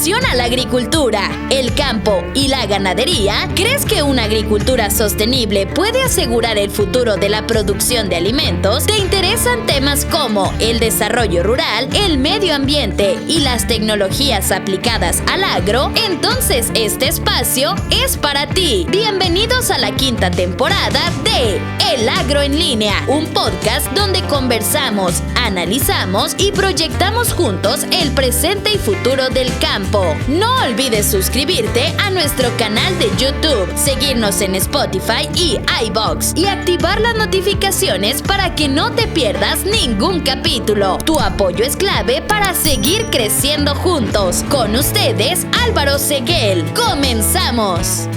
apasiona la agricultura, el campo y la ganadería? ¿Crees que una agricultura sostenible puede asegurar el futuro de la producción de alimentos? ¿Te interesan temas como el desarrollo rural, el medio ambiente y las tecnologías aplicadas al agro? Entonces este espacio es para ti. Bienvenidos a la quinta temporada de El Agro en Línea, un podcast donde conversamos, analizamos y proyectamos juntos el presente y futuro del campo. No olvides suscribirte a nuestro canal de YouTube, seguirnos en Spotify y iVoox y activar las notificaciones para que no te pierdas ningún capítulo. Tu apoyo es clave para seguir creciendo juntos. Con ustedes, Álvaro Seguel. ¡Comenzamos!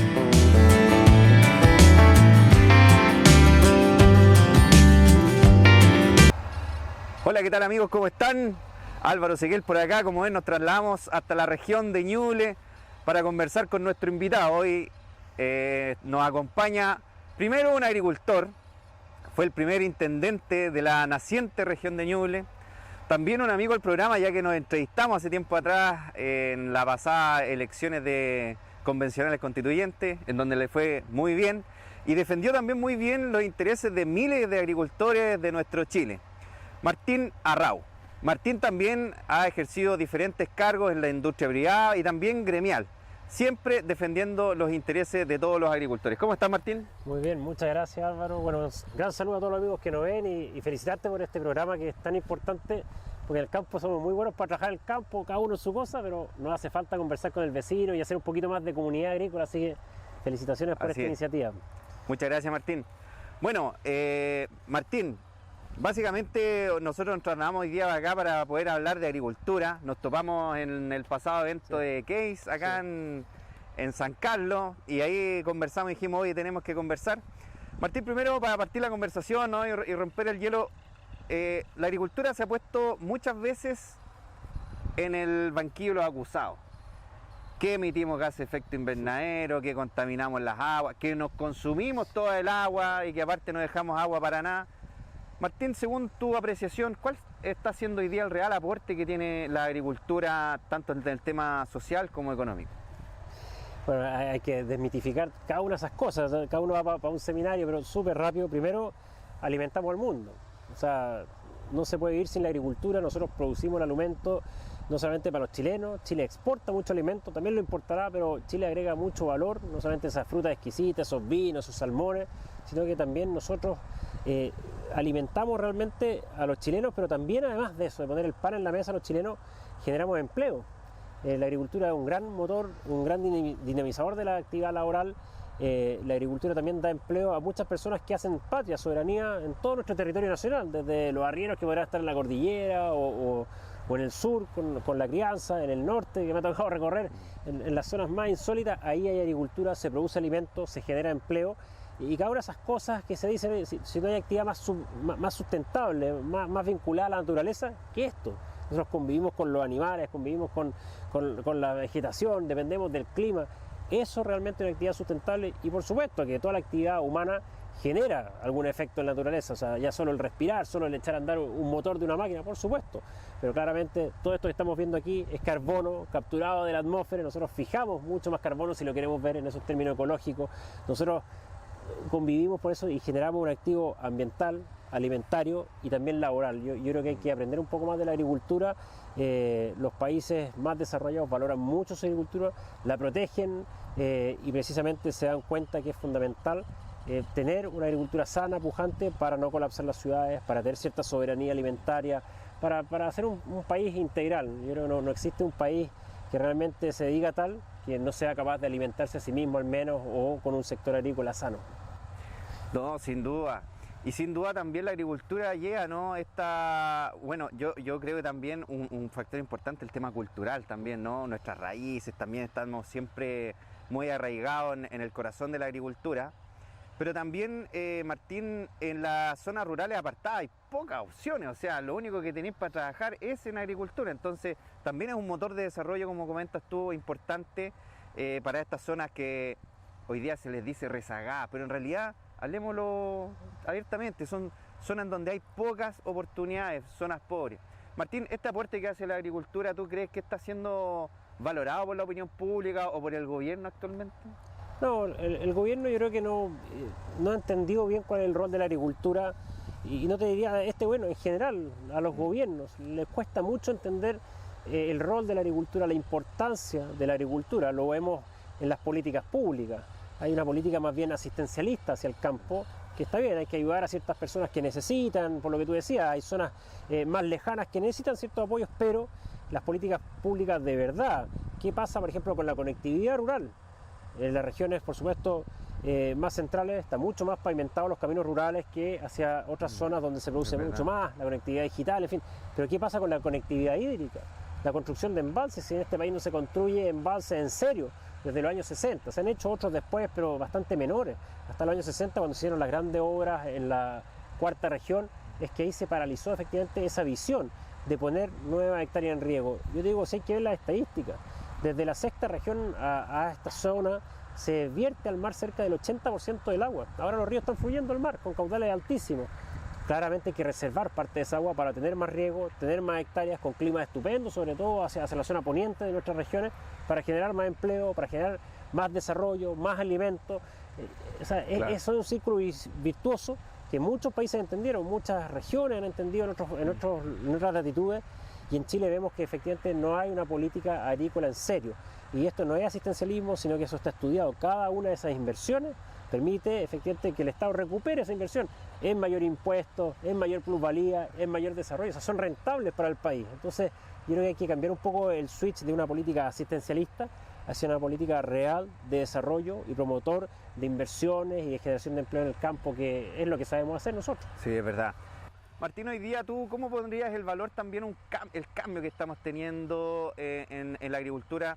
Hola, ¿qué tal amigos? ¿Cómo están? Álvaro Seguel por acá. Como ven, nos trasladamos hasta la región de Ñuble para conversar con nuestro invitado. Hoy nos acompaña primero un agricultor, fue el primer intendente de la naciente región de Ñuble, también un amigo del programa, ya que nos entrevistamos hace tiempo atrás en la pasada elecciones de convencionales constituyentes, en donde le fue muy bien y defendió también muy bien los intereses de miles de agricultores de nuestro Chile. Martín Arrau. Martín también ha ejercido diferentes cargos en la industria privada y también gremial, siempre defendiendo los intereses de todos los agricultores. ¿Cómo estás, Martín? Muy bien, muchas gracias, Álvaro. Bueno, gran saludo a todos los amigos que nos ven y felicitarte por este programa que es tan importante, porque en el campo somos muy buenos para trabajar en el campo, cada uno en su cosa, pero nos hace falta conversar con el vecino y hacer un poquito más de comunidad agrícola, así que felicitaciones por esta iniciativa. Muchas gracias, Martín. Bueno, Martín, básicamente nosotros nos trasladamos hoy día acá para poder hablar de agricultura. Nos topamos en el pasado evento de Case acá en San Carlos y ahí conversamos y dijimos, oye, tenemos que conversar. Martín, primero para partir la conversación, ¿no? y romper el hielo, la agricultura se ha puesto muchas veces en el banquillo de los acusados. Que emitimos gases de efecto invernadero, que contaminamos las aguas, que nos consumimos toda el agua y que aparte no dejamos agua para nada. Martín, según tu apreciación, ¿cuál está siendo hoy día el real aporte que tiene la agricultura, tanto en el tema social como económico? Bueno, hay que desmitificar cada una de esas cosas. Cada uno va para un seminario, pero súper rápido. Primero, alimentamos al mundo. O sea, no se puede vivir sin la agricultura. Nosotros producimos el alimento no solamente para los chilenos. Chile exporta mucho alimento, también lo importará, pero Chile agrega mucho valor, no solamente esas frutas exquisitas, esos vinos, esos salmones, sino que también nosotros alimentamos realmente a los chilenos, pero también además de eso, de poner el pan en la mesa a los chilenos, generamos empleo. La agricultura es un gran motor, un gran dinamizador de la actividad laboral. La agricultura también da empleo a muchas personas que hacen patria, soberanía en todo nuestro territorio nacional, desde los arrieros que podrán estar en la cordillera o en el sur con la crianza, en el norte, que me ha tocado recorrer en las zonas más insólitas. Ahí hay agricultura, se produce alimento, se genera empleo. Y cada una de esas cosas que se dicen, si no hay actividad más sustentable, más vinculada a la naturaleza, que esto. Nosotros convivimos con los animales, convivimos con la vegetación, dependemos del clima. Eso realmente es una actividad sustentable y por supuesto que toda la actividad humana genera algún efecto en la naturaleza, o sea, ya solo el respirar, solo el echar a andar un motor de una máquina, por supuesto, pero claramente todo esto que estamos viendo aquí es carbono capturado de la atmósfera. Nosotros fijamos mucho más carbono si lo queremos ver en esos términos ecológicos. Nosotros convivimos por eso y generamos un activo ambiental, alimentario y también laboral. Yo creo que hay que aprender un poco más de la agricultura. Los países más desarrollados valoran mucho su agricultura, la protegen y precisamente se dan cuenta que es fundamental tener una agricultura sana, pujante, para no colapsar las ciudades, para tener cierta soberanía alimentaria, para hacer un país integral. Yo creo que no existe un país que realmente se diga tal que no sea capaz de alimentarse a sí mismo al menos, o con un sector agrícola sano. No, sin duda. Y sin duda también la agricultura llega, ¿no? Bueno, yo creo que también un factor importante el tema cultural también, ¿no? Nuestras raíces también estamos siempre muy arraigados en el corazón de la agricultura. Pero también, Martín, en las zonas rurales apartadas hay pocas opciones, o sea, lo único que tenéis para trabajar es en agricultura, entonces también es un motor de desarrollo, como comentas tú, importante para estas zonas que hoy día se les dice rezagadas, pero en realidad, hablemoslo abiertamente, son zonas donde hay pocas oportunidades, zonas pobres. Martín, este aporte que hace la agricultura, ¿tú crees que está siendo valorado por la opinión pública o por el gobierno actualmente? No, el gobierno yo creo que no ha entendido bien cuál es el rol de la agricultura y no te diría, bueno, en general a los gobiernos les cuesta mucho entender el rol de la agricultura, la importancia de la agricultura, lo vemos en las políticas públicas. Hay una política más bien asistencialista hacia el campo, que está bien, hay que ayudar a ciertas personas que necesitan, por lo que tú decías, hay zonas más lejanas que necesitan ciertos apoyos, pero las políticas públicas de verdad, ¿qué pasa por ejemplo con la conectividad rural? En las regiones, por supuesto, más centrales están mucho más pavimentados los caminos rurales que hacia otras zonas donde se produce mucho más, la conectividad digital, en fin. Pero ¿qué pasa con la conectividad hídrica? La construcción de embalses, si en este país no se construye embalses en serio, desde los años 60, se han hecho otros después, pero bastante menores. Hasta los años 60, cuando se hicieron las grandes obras en la cuarta región, es que ahí se paralizó efectivamente esa visión de poner 9 hectáreas en riego. Yo digo, si hay que ver las estadísticas, desde la sexta región a esta zona se vierte al mar cerca del 80% del agua. Ahora los ríos están fluyendo al mar con caudales altísimos. Claramente hay que reservar parte de esa agua para tener más riego, tener más hectáreas con climas estupendos, sobre todo hacia la zona poniente de nuestras regiones, para generar más empleo, para generar más desarrollo, más alimentos. Claro. Eso es un círculo virtuoso que muchos países entendieron, muchas regiones han entendido en otras latitudes, y en Chile vemos que efectivamente no hay una política agrícola en serio. Y esto no es asistencialismo, sino que eso está estudiado. Cada una de esas inversiones permite efectivamente que el Estado recupere esa inversión en mayor impuesto, en mayor plusvalía, en mayor desarrollo. O sea, son rentables para el país. Entonces, yo creo que hay que cambiar un poco el switch de una política asistencialista hacia una política real de desarrollo y promotor de inversiones y de generación de empleo en el campo, que es lo que sabemos hacer nosotros. Sí, es verdad. Martín, hoy día tú, ¿cómo pondrías el valor también el cambio que estamos teniendo en la agricultura?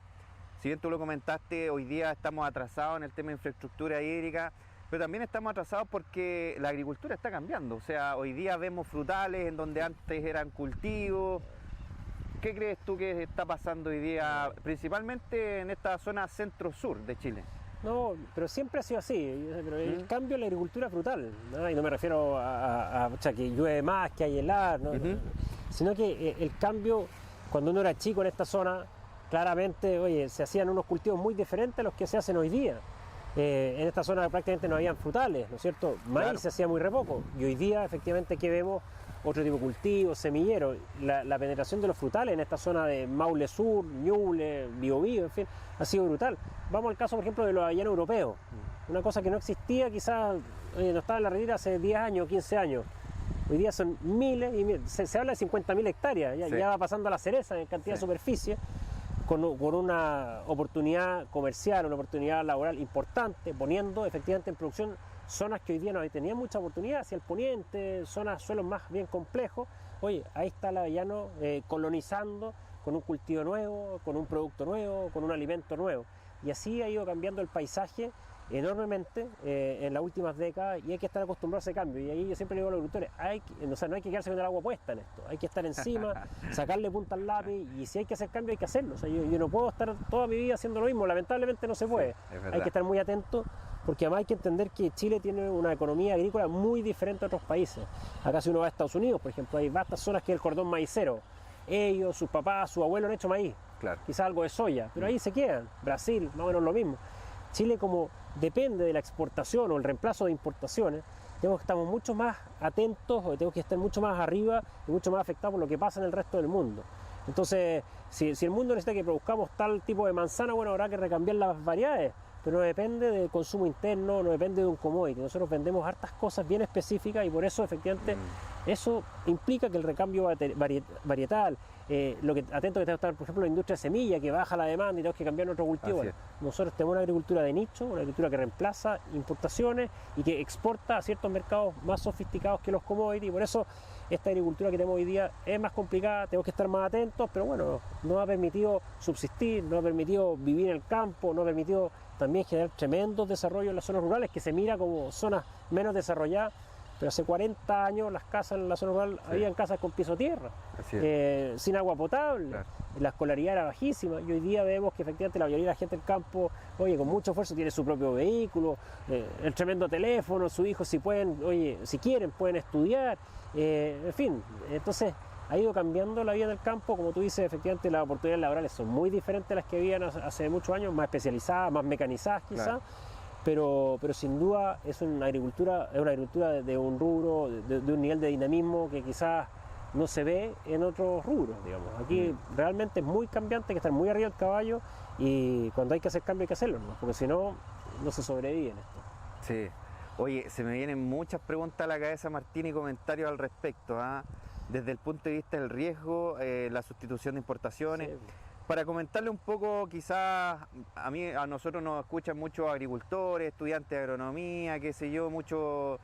Si bien tú lo comentaste, hoy día estamos atrasados en el tema de infraestructura hídrica, pero también estamos atrasados porque la agricultura está cambiando. O sea, hoy día vemos frutales en donde antes eran cultivos. ¿Qué crees tú que está pasando hoy día, principalmente en esta zona centro-sur de Chile? No, pero siempre ha sido así. Pero el cambio en la agricultura es brutal, ¿no? Y no me refiero a que llueve más, que hay helada, ¿no? Sino que el cambio, cuando uno era chico en esta zona, claramente, oye, se hacían unos cultivos muy diferentes a los que se hacen hoy día. En esta zona prácticamente no habían frutales, ¿no es cierto? Maíz claro. Se hacía muy re poco. Y hoy día, efectivamente, que vemos otro tipo de cultivos, semilleros. La penetración de los frutales en esta zona de Maule Sur, Ñuble, Biobío, en fin, ha sido brutal. Vamos al caso, por ejemplo, de los avellanos europeos. Una cosa que no existía, quizás no estaba en la redira hace 10 años, 15 años. Hoy día son miles y miles. Se habla de 50.000 hectáreas, ya va pasando a la cereza en cantidad de superficie. Con una oportunidad comercial, una oportunidad laboral importante, poniendo efectivamente en producción zonas que hoy día no tenían mucha oportunidad, hacia el poniente, suelos más bien complejos. Oye, ahí está el avellano colonizando con un cultivo nuevo, con un producto nuevo, con un alimento nuevo. Y así ha ido cambiando el paisaje enormemente en las últimas décadas, y hay que estar acostumbrados a ese cambio. Y ahí yo siempre le digo a los agricultores, no hay que quedarse con el agua puesta en esto, hay que estar encima, sacarle punta al lápiz, y si hay que hacer cambio hay que hacerlo. O sea, yo no puedo estar toda mi vida haciendo lo mismo, lamentablemente no se puede. Sí, hay que estar muy atento, porque además hay que entender que Chile tiene una economía agrícola muy diferente a otros países. Acá si uno va a Estados Unidos, por ejemplo, hay vastas zonas que es el cordón maicero. Ellos, sus papás, sus abuelos han hecho maíz, claro. Quizás algo de soya, pero ahí se quedan. Brasil, más o menos lo mismo. Chile, como depende de la exportación o el reemplazo de importaciones, estamos mucho más atentos, o tenemos que estar mucho más arriba y mucho más afectados por lo que pasa en el resto del mundo. Entonces, si el mundo necesita que produzcamos tal tipo de manzana, bueno, habrá que recambiar las variedades, pero no depende del consumo interno, no depende de un commodity. Nosotros vendemos hartas cosas bien específicas, y por eso efectivamente eso implica que el recambio varietal, lo que atento que tenemos que estar, por ejemplo, la industria de semilla, que baja la demanda y tenemos que cambiar nuestro cultivo. Bueno, nosotros tenemos una agricultura de nicho, una agricultura que reemplaza importaciones y que exporta a ciertos mercados más sofisticados que los commodities. Por eso esta agricultura que tenemos hoy día es más complicada, tenemos que estar más atentos, pero bueno, nos ha permitido subsistir, nos ha permitido vivir en el campo, nos ha permitido también generar tremendos desarrollos en las zonas rurales, que se mira como zonas menos desarrolladas, pero hace 40 años las casas en la zona rural, habían casas con piso tierra, sin agua potable, la escolaridad era bajísima, y hoy día vemos que efectivamente la mayoría de la gente del campo, oye, con mucho esfuerzo tiene su propio vehículo, el tremendo teléfono, sus hijos si quieren pueden estudiar, en fin, entonces ha ido cambiando la vida del campo. Como tú dices, efectivamente las oportunidades laborales son muy diferentes a las que habían hace muchos años, más especializadas, más mecanizadas quizás. Claro. Pero sin duda es una agricultura de un rubro, de un nivel de dinamismo que quizás no se ve en otros rubros, digamos. Aquí realmente es muy cambiante, hay que estar muy arriba del caballo, y cuando hay que hacer cambio hay que hacerlo, ¿no? Porque si no, no se sobrevive en esto. Sí. Oye, se me vienen muchas preguntas a la cabeza, Martín, y comentarios al respecto, ¿ah? Desde el punto de vista del riesgo, la sustitución de importaciones. Sí. Para comentarle un poco, quizás a nosotros nos escuchan muchos agricultores, estudiantes de agronomía, qué sé yo, mucho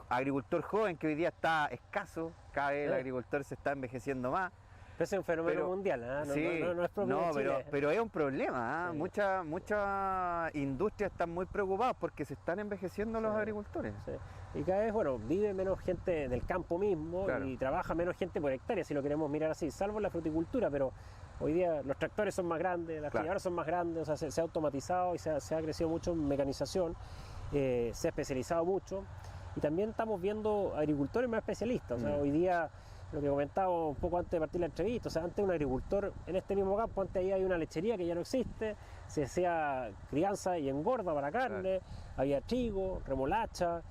agricultor joven que hoy día está escaso, cada vez el agricultor se está envejeciendo más. Pero es un fenómeno mundial, ¿eh? No, Sí, no es propio de Chile. pero es un problema, ¿eh? Sí. Muchas industrias están muy preocupadas porque se están envejeciendo los agricultores. Sí. Y cada vez, bueno, vive menos gente del campo mismo, Claro. y trabaja menos gente por hectárea, si lo queremos mirar así, salvo la fruticultura, pero hoy día los tractores son más grandes, las Claro. criadoras son más grandes, o sea, se ha automatizado y se ha crecido mucho en mecanización, se ha especializado mucho, y también estamos viendo agricultores más especialistas. O sea, hoy día, lo que comentaba un poco antes de partir la entrevista, o sea, antes un agricultor en este mismo campo, antes ahí había una lechería que ya no existe, se hacía crianza y engorda para carne, había trigo, remolacha,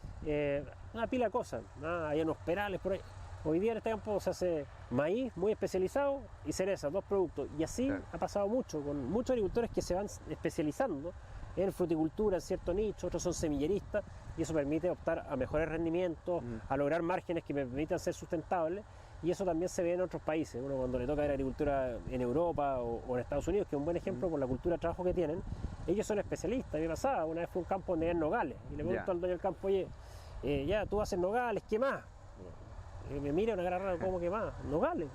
una pila de cosas, ¿no? Había unos perales por ahí. Hoy día en este campo se hace maíz muy especializado y cereza, dos productos, y así ha pasado mucho, con muchos agricultores que se van especializando en fruticultura, en cierto nicho, otros son semilleristas, y eso permite optar a mejores rendimientos, a lograr márgenes que permitan ser sustentables, y eso también se ve en otros países. Uno cuando le toca ver agricultura en Europa o en Estados Unidos, que es un buen ejemplo por la cultura de trabajo que tienen, ellos son especialistas. A mí me pasaba, una vez fue un campo donde había nogales, y le pregunto al dueño del campo, oye, ya tú haces nogales, ¿qué más? Y me mira una cara rara, ¿cómo que más? Nogales.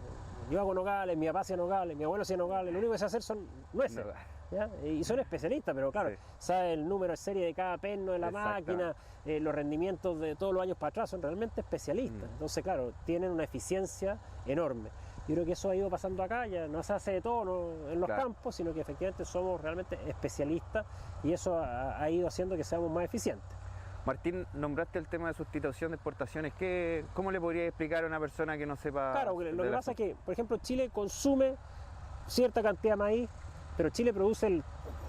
Yo hago nogales, mi papá hacía nogales, mi abuelo hacía nogales, lo único que sé hacer son nueces. ¿Ya? Y son especialistas, pero claro, sabe el número de serie de cada perno de la máquina, los rendimientos de todos los años para atrás, son realmente especialistas. Entonces, claro, tienen una eficiencia enorme. Yo creo que eso ha ido pasando acá, ya no se hace de todo en los campos, sino que efectivamente somos realmente especialistas, y eso ha ido haciendo que seamos más eficientes. Martín, nombraste el tema de sustitución de exportaciones. ¿Cómo le podría explicar a una persona que no sepa? Claro, lo que pasa es que, por ejemplo, Chile consume cierta cantidad de maíz, pero Chile produce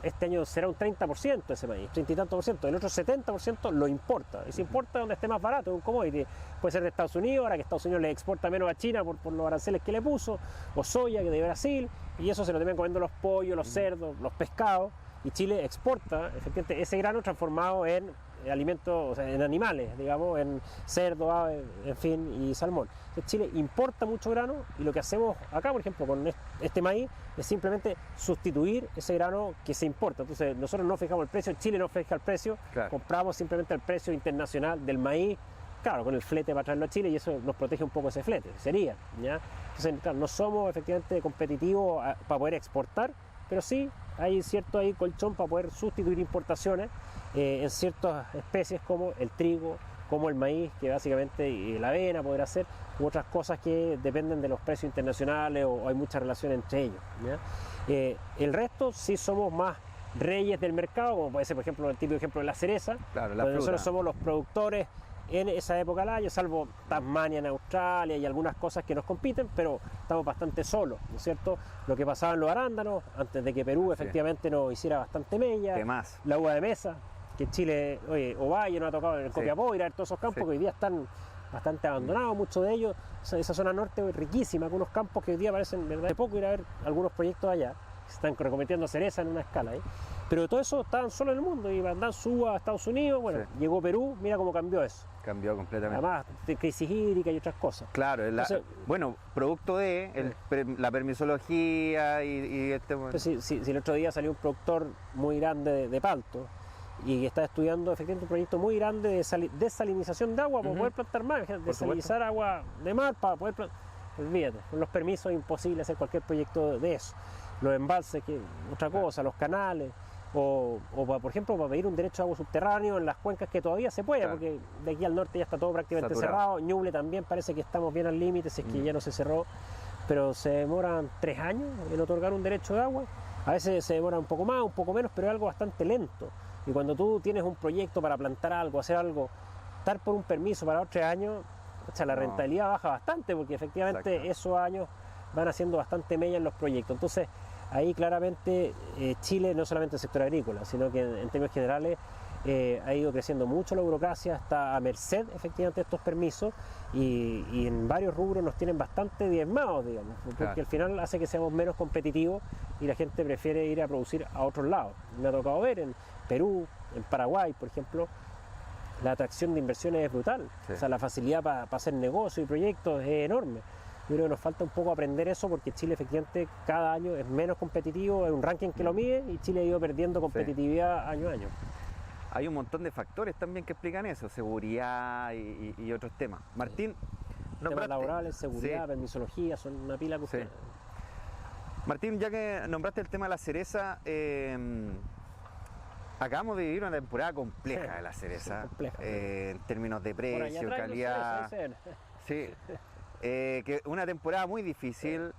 este año será un 30% de ese maíz, 30 y tanto por ciento. El otro 70% lo importa. Y se importa donde esté más barato, es un commodity. Puede ser de Estados Unidos, ahora que Estados Unidos le exporta menos a China por los aranceles que le puso, o soya que de Brasil, y eso se lo terminan comiendo los pollos, los cerdos, los pescados. Y Chile exporta efectivamente ese grano transformado en alimentos, o sea, en animales, digamos, en cerdo, ave, en fin, y salmón. Entonces, Chile importa mucho grano, y lo que hacemos acá, por ejemplo, con este maíz, es simplemente sustituir ese grano que se importa. Entonces, nosotros no fijamos el precio, Chile no fija el precio, compramos simplemente el precio internacional del maíz, claro, con el flete para traerlo a Chile, y eso nos protege un poco ese flete, sería, ¿ya? Entonces, claro, no somos efectivamente competitivos para poder exportar, pero sí hay cierto ahí colchón para poder sustituir importaciones en ciertas especies como el trigo, como el maíz, que básicamente la avena podrá ser, u otras cosas que dependen de los precios internacionales, o hay mucha relación entre ellos, ¿ya? El resto sí somos más reyes del mercado, como puede ser, por ejemplo, el típico ejemplo de la cereza, donde nosotros somos los productores en esa época del año, salvo Tasmania en Australia y algunas cosas que nos compiten, pero estamos bastante solos, ¿no es cierto? Lo que pasaba en los arándanos, antes de que Perú efectivamente nos hiciera bastante mella, la uva de mesa, que Chile, oye, Ovalle nos ha tocado en el Copiapó, ir a ver todos esos campos que hoy día están bastante abandonados, muchos de ellos, esa zona norte es riquísima, algunos campos que hoy día parecen, verdad, de poco ir a ver algunos proyectos allá, que se están recometiendo cereza en una escala, pero todo eso estaban solo en el mundo, y mandan su a Estados Unidos, bueno, llegó Perú, mira cómo cambió eso. Cambió completamente. Además, de crisis hídrica y otras cosas. Claro, bueno, producto de la permisología y este... Si el otro día salió un productor muy grande de palto, y está estudiando efectivamente un proyecto muy grande de desalinización de agua para poder plantar más, desalinizar agua de mar para poder plantar. Olvídate, con los permisos es imposible hacer cualquier proyecto de eso. Los embalses, que otra cosa, los canales, o por ejemplo, para pedir un derecho a agua subterráneo en las cuencas que todavía se puede, porque de aquí al norte ya está todo prácticamente cerrado. Ñuble también parece que estamos bien al límite, si es que ya no se cerró, pero se demoran 3 años en otorgar un derecho de agua. A veces se demora un poco más, un poco menos, pero es algo bastante lento. Y cuando tú tienes un proyecto para plantar algo, hacer algo, estar por un permiso para 3 años, o sea, la rentabilidad baja bastante porque efectivamente Exacto. esos años van haciendo bastante mella en los proyectos. Entonces, ahí claramente Chile, no solamente el sector agrícola, sino que en términos generales ha ido creciendo mucho la burocracia, está a merced efectivamente de estos permisos y en varios rubros nos tienen bastante diezmados, digamos, porque Claro. al final hace que seamos menos competitivos y la gente prefiere ir a producir a otros lados. Me ha tocado ver en Perú, en Paraguay, por ejemplo, la atracción de inversiones es brutal. Sí. O sea, la facilidad para hacer negocios y proyectos es enorme. Yo creo que nos falta un poco aprender eso porque Chile efectivamente cada año es menos competitivo, hay un ranking que lo mide y Chile ha ido perdiendo competitividad año a año. Hay un montón de factores también que explican eso, seguridad y otros temas. Martín, Temas laborales, seguridad, Sí. permisología, son una pila que Sí. Martín, ya que nombraste el tema de la cereza, acabamos de vivir una temporada compleja de la cereza, Sí, compleja. en términos de Por allá precio, atrás, calidad. no sé, ahí se ven. Sí, que una temporada muy difícil.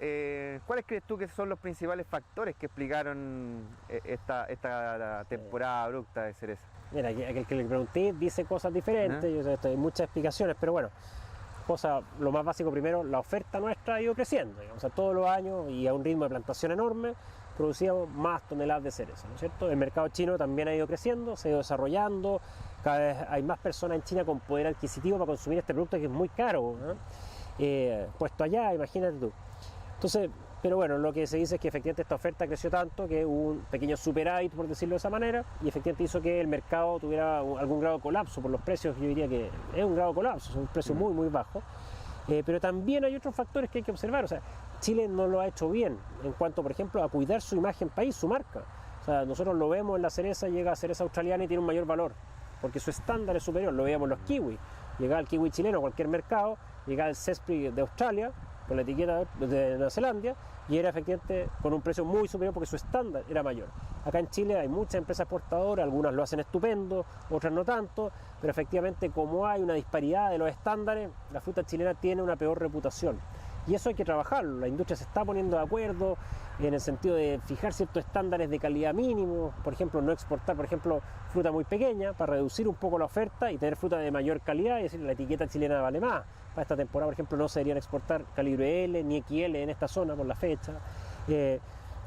¿Cuáles crees tú que son los principales factores que explicaron esta temporada abrupta de cereza? Mira, aquel que le pregunté dice cosas diferentes, yo sé, hay muchas explicaciones, pero bueno, lo más básico primero, la oferta nuestra ha ido creciendo, digamos, o sea, todos los años y a un ritmo de plantación enorme, producíamos más toneladas de cereza, ¿no es cierto? El mercado chino también ha ido creciendo, se ha ido desarrollando, cada vez hay más personas en China con poder adquisitivo para consumir este producto que es muy caro, ¿no? Puesto allá, imagínate tú. Entonces, pero bueno, lo que se dice es que efectivamente esta oferta creció tanto que hubo un pequeño superávit, por decirlo de esa manera, y efectivamente hizo que el mercado tuviera algún grado de colapso por los precios. Yo diría que es un grado de colapso, es un precio muy, muy bajo. Pero también hay otros factores que hay que observar. O sea, Chile no lo ha hecho bien en cuanto, por ejemplo, a cuidar su imagen país, su marca. O sea, nosotros lo vemos en la cereza, llega a cereza australiana y tiene un mayor valor, porque su estándar es superior. Lo veíamos en los kiwis. Llegaba el kiwi chileno a cualquier mercado, llegaba el Sespri de Australia, con la etiqueta de Nueva Zelanda, y era efectivamente con un precio muy superior porque su estándar era mayor. Acá en Chile hay muchas empresas exportadoras, algunas lo hacen estupendo, otras no tanto, pero efectivamente como hay una disparidad de los estándares, la fruta chilena tiene una peor reputación. Y eso hay que trabajarlo, la industria se está poniendo de acuerdo en el sentido de fijar ciertos estándares de calidad mínimos, por ejemplo, no exportar, por ejemplo, fruta muy pequeña para reducir un poco la oferta y tener fruta de mayor calidad, y decir, la etiqueta chilena vale más. Para esta temporada, por ejemplo, no se deberían exportar calibre L ni XL en esta zona por la fecha.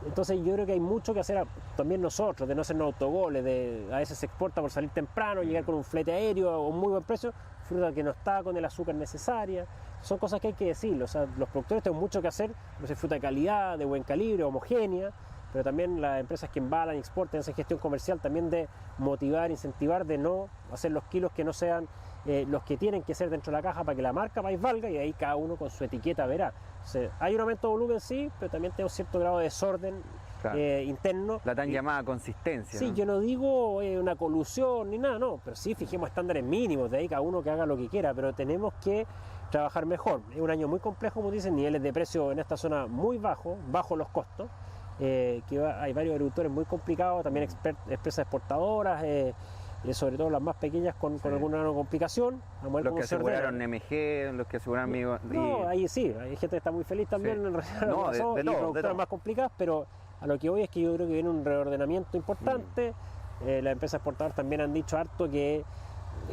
Entonces yo creo que hay mucho que hacer también nosotros, de no hacernos autogoles, a veces se exporta por salir temprano, llegar con un flete aéreo a un muy buen precio, fruta que no está con el azúcar necesaria. Son cosas que hay que decirlo, o sea, los productores tienen mucho que hacer, no sé, fruta de calidad, de buen calibre, homogénea, pero también las empresas que embalan y exportan, hacen gestión comercial, también de motivar, incentivar, de no hacer los kilos que no sean los que tienen que ser dentro de la caja para que la marca país valga, y ahí cada uno con su etiqueta verá. O sea, hay un aumento de volumen, sí, pero también tengo cierto grado de desorden interno. La tan llamada consistencia. Sí, ¿no? yo no digo una colusión ni nada, no, pero sí fijemos estándares mínimos, de ahí cada uno que haga lo que quiera, pero tenemos que trabajar mejor. Es un año muy complejo, como dicen, niveles de precio en esta zona muy bajos, bajo los costos, hay varios agricultores muy complicados, también empresas exportadoras, sobre todo las más pequeñas con alguna complicación. Los que aseguraron MG, los que aseguraron amigos. No, ahí sí, hay gente que está muy feliz también, en realidad, no, pasó, de y todo, productoras más complicadas, pero a lo que voy es que yo creo que viene un reordenamiento importante. Las empresas exportadoras también han dicho harto que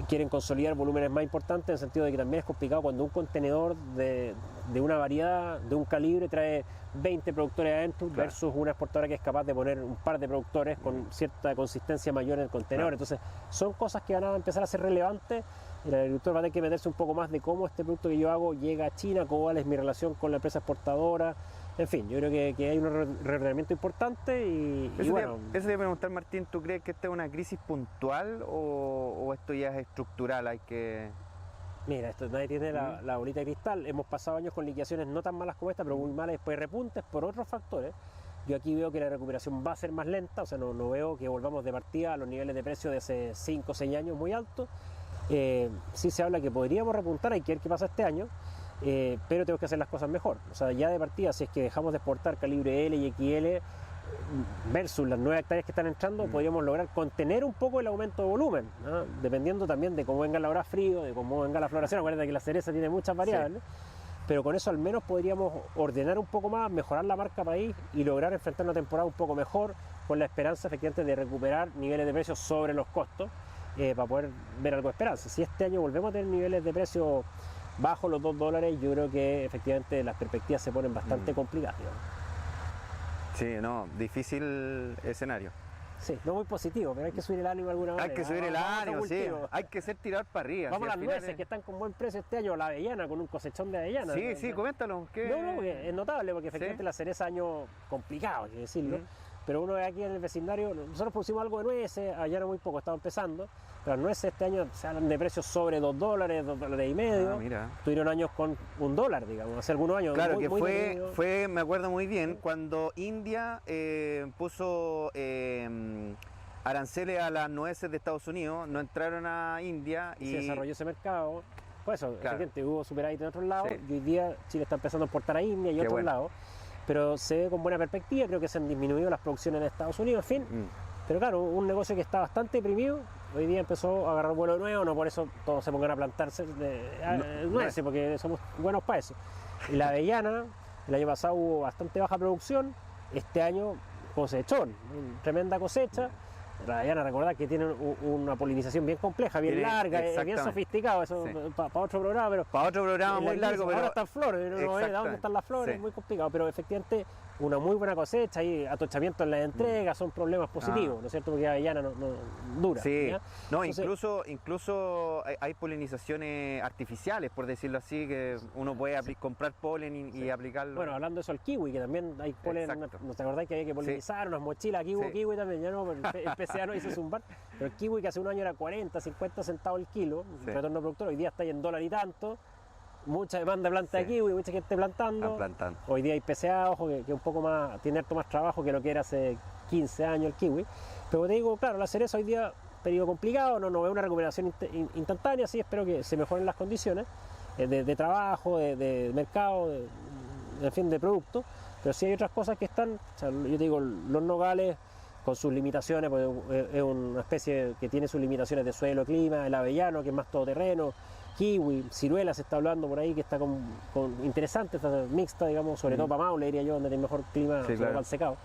quieren consolidar volúmenes más importantes, en el sentido de que también es complicado cuando un contenedor de una variedad, de un calibre, trae 20 productores adentro, versus una exportadora que es capaz de poner un par de productores con cierta consistencia mayor en el contenedor. Entonces son cosas que van a empezar a ser relevantes, y el agricultor va a tener que meterse un poco más de cómo este producto que yo hago llega a China, cuál es mi relación con la empresa exportadora. En fin, yo creo que hay un reordenamiento importante y bueno. Eso te iba a preguntar, Martín, ¿tú crees que esta es una crisis puntual o esto ya es estructural? Hay que... Mira, esto nadie tiene la bolita de cristal. Hemos pasado años con liquidaciones no tan malas como esta, pero muy malas, después repuntes por otros factores. Yo aquí veo que la recuperación va a ser más lenta, o sea, no veo que volvamos de partida a los niveles de precio de hace 5 o 6 años muy altos. Sí se habla que podríamos repuntar, hay que ver qué pasa este año. Pero tenemos que hacer las cosas mejor. O sea, ya de partida, si es que dejamos de exportar calibre L y XL versus las nuevas hectáreas que están entrando, podríamos lograr contener un poco el aumento de volumen, ¿no? Dependiendo también de cómo venga la hora frío, de cómo venga la floración. Acuérdate que la cereza tiene muchas variables, pero con eso al menos podríamos ordenar un poco más, mejorar la marca país y lograr enfrentar una temporada un poco mejor, con la esperanza efectivamente de recuperar niveles de precios sobre los costos, para poder ver algo de esperanza. Si este año volvemos a tener niveles de precios bajo los $2, yo creo que efectivamente las perspectivas se ponen bastante complicadas, digamos. Sí, no, difícil escenario. Sí, no muy positivo, pero hay que subir el ánimo de alguna manera. Hay que subir el Vamos a ánimo, sí. cultivo. Hay que ser tirar para arriba. Vamos sí, a al las final nueces que están con buen precio este año, la avellana con un cosechón de avellana. Sí, sí, coméntalo. ¿qué? No, porque es notable porque efectivamente la cereza año complicado, hay que decirlo. Pero uno ve aquí en el vecindario, nosotros producimos algo de nueces, avellana muy poco, estaba empezando. Pero las nueces este año se hablan de precios sobre $2, $2.50. Ah, mira. Tuvieron años con $1, digamos, hace algunos años. Claro, muy, que muy fue, detenido. me acuerdo muy bien, cuando India puso aranceles a las nueces de Estados Unidos, no entraron a India y se desarrolló ese mercado. Pues eso, Claro. efectivamente, hubo superávit en otros lados Sí. y hoy día Chile está empezando a exportar a India y Qué otros bueno. lados. Pero se ve con buena perspectiva, creo que se han disminuido las producciones en Estados Unidos, en fin. Pero claro, un negocio que está bastante deprimido, hoy día empezó a agarrar vuelo de nuevo, no por eso todos se pongan a plantarse nueces, porque somos buenos para eso. Y la avellana, el año pasado hubo bastante baja producción, este año cosechón, tremenda cosecha. La avellana, recordad que tiene una polinización bien compleja, bien Tiene- larga, bien exactamente. sofisticado, eso Sí. para otro programa, pero Para otro programa muy largo, ahora pero están flores, uno ve de dónde Exactamente. están las flores, Sí. es muy complicado, pero efectivamente una muy buena cosecha, hay atochamiento en la entrega, son problemas positivos, ¿no es cierto? Porque avellana no dura. Sí, ¿ya? no, Entonces, incluso hay polinizaciones artificiales, por decirlo así, que uno puede comprar polen y aplicarlo. bueno, hablando de eso al kiwi, que también hay polen, Exacto. ¿no te acordás que había que polinizar unas mochilas? Aquí hubo Sí. kiwi también, ya no, el PCA no hizo zumbar, pero el kiwi que hace un año era 40, 50 centavos el kilo, Sí. retorno productor, hoy día está ahí en $1 y tanto, mucha demanda de planta de Sí. kiwi, mucha gente plantando. Están plantando. Hoy día hay PCA, ojo, que un poco más, tiene harto más trabajo que lo que era hace 15 años el kiwi. Pero te digo, claro, la cereza hoy día, periodo complicado, no veo una recuperación instantánea, sí, espero que se mejoren las condiciones de trabajo, de mercado, en fin, de producto. Pero sí hay otras cosas que están, o sea, yo te digo, los nogales con sus limitaciones, porque es una especie que tiene sus limitaciones de suelo, clima, el avellano, que es más todoterreno, kiwi, ciruela se está hablando por ahí, que está con interesante, está mixta, digamos, sobre todo para Maule, diría yo, donde tiene mejor clima, Sí, sobre claro. todo al secado.